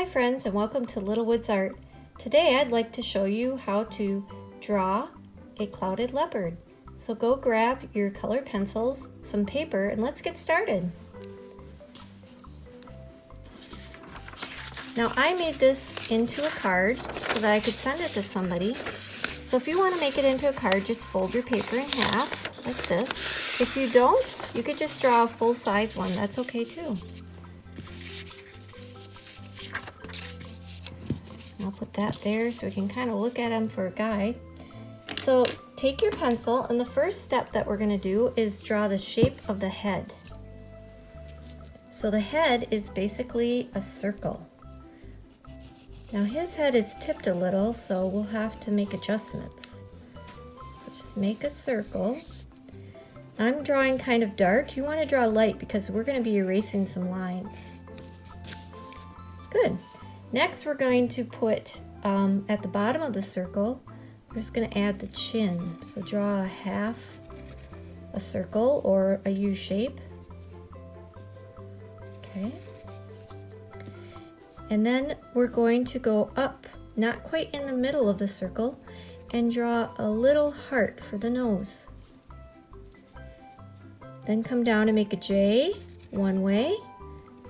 friends, and welcome to Little Woods Art. Today I'd like to show you how to draw a clouded leopard. So go grab your colored pencils, some paper, and let's get started. Now I made this into a card so that I could send it to somebody. So if you want to make it into a card, just fold your paper in half like this. If you don't, you could just draw a full-size one. That's okay too. I'll put that there so we can kind of look at them for a guide. So take your pencil, and the first step that we're going to do is draw the shape of the head. So the head is basically a circle. Now his head is tipped a little, so we'll have to make adjustments. So just make a circle. I'm drawing kind of dark. You want to draw light because we're going to be erasing some lines. Good. Next we're going to put at the bottom of the circle, we're just going to add the chin. So draw a circle or a U shape. Okay. And then we're going to go up, not quite in the middle of the circle, and draw a little heart for the nose. Then come down and make a J one way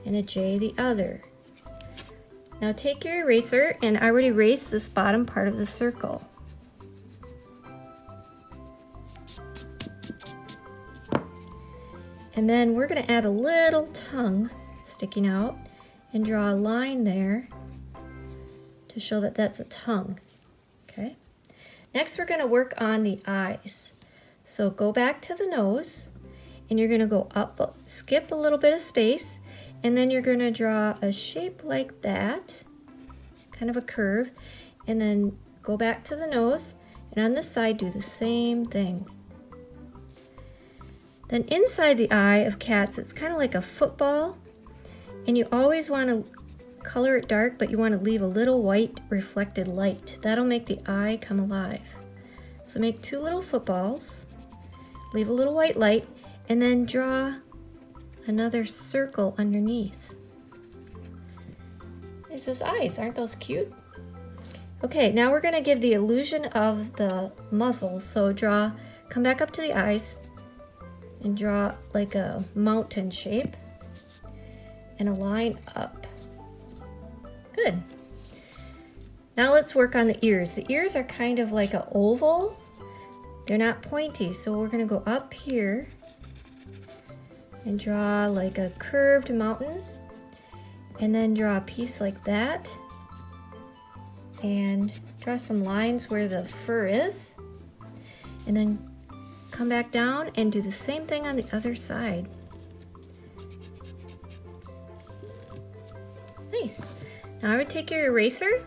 and a J the other. Now take your eraser, and I already erased this bottom part of the circle. And then we're going to add a little tongue sticking out and draw a line there to show that that's a tongue. Okay. Next we're going to work on the eyes. So go back to the nose, and you're going to go up, skip a little bit of space, and then you're going to draw a shape like that, kind of a curve, and then go back to the nose, and on this side do the same thing. Then inside the eye of cats, it's kind of like a football, and you always want to color it dark, but you want to leave a little white reflected light. That'll make the eye come alive. So make two little footballs, leave a little white light, and then draw another circle underneath. There's his eyes. Aren't those cute? Okay, now we're going to give the illusion of the muzzle. So come back up to the eyes and draw like a mountain shape and a line up. Good. Now let's work on the ears. The ears are kind of like an oval. They're not pointy, so we're going to go up here and draw like a curved mountain, and then draw a piece like that, and draw some lines where the fur is, and then come back down and do the same thing on the other side. Nice. Now I would take your eraser,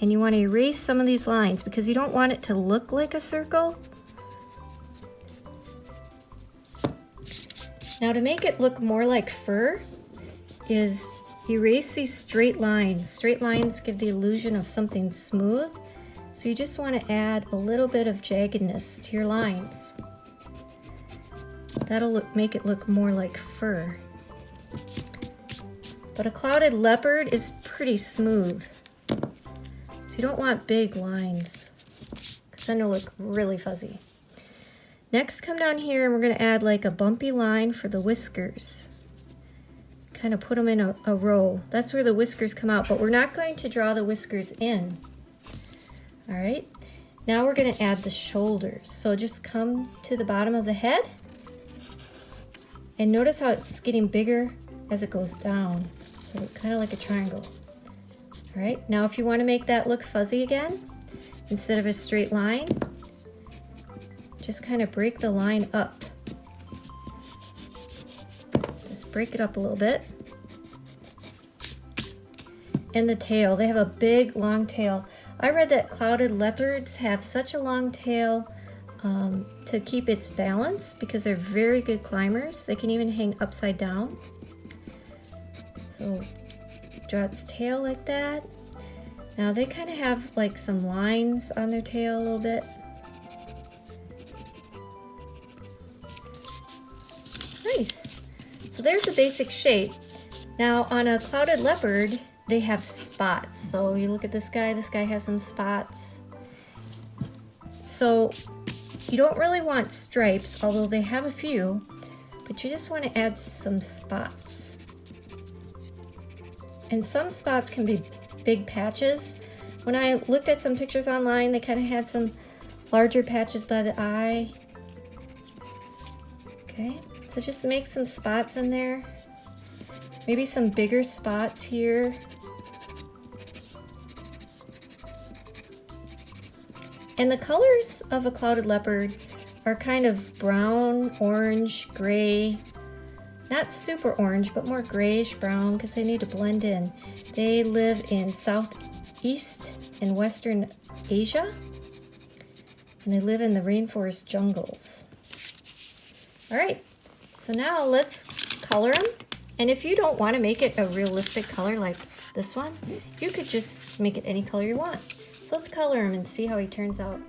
and you want to erase some of these lines because you don't want it to look like a circle. Now to make it look more like fur is erase these straight lines. Straight lines give the illusion of something smooth, so you just want to add a little bit of jaggedness to your lines. That'll make it look more like fur. But a clouded leopard is pretty smooth, so you don't want big lines because then it'll look really fuzzy. Next, come down here, and we're going to add like a bumpy line for the whiskers. Kind of put them in a row. That's where the whiskers come out, but we're not going to draw the whiskers in. All right, now we're going to add the shoulders. So just come to the bottom of the head, and notice how it's getting bigger as it goes down. So kind of like a triangle. All right, now if you want to make that look fuzzy again, instead of a straight line, just kind of break the line up. Just break it up a little bit. And the tail, they have a big long tail. I read that clouded leopards have such a long tail to keep its balance because they're very good climbers. They can even hang upside down. So draw its tail like that. Now they kind of have like some lines on their tail a little bit. Nice. So there's a basic shape. Now on a clouded leopard, they have spots. So you look at this guy has some spots. So you don't really want stripes, although they have a few, but you just want to add some spots. And some spots can be big patches. When I looked at some pictures online, they kind of had some larger patches by the eye. Okay, so just make some spots in there. Maybe some bigger spots here. And the colors of a clouded leopard are kind of brown, orange, gray. Not super orange, but more grayish brown because they need to blend in. They live in Southeast and Western Asia, and they live in the rainforest jungles. All right, so now let's color them. And if you don't want to make it a realistic color like this one, you could just make it any color you want. So let's color him and see how he turns out.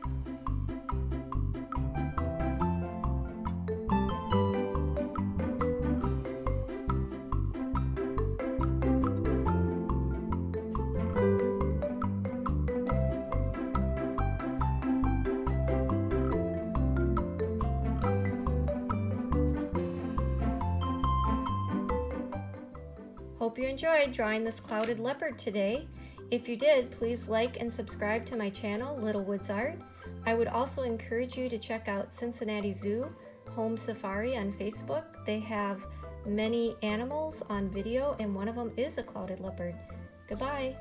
Hope you enjoyed drawing this clouded leopard today. If you did, please like and subscribe to my channel, Little Woods Art. I would also encourage you to check out Cincinnati Zoo Home Safari on Facebook. They have many animals on video, and one of them is a clouded leopard. Goodbye.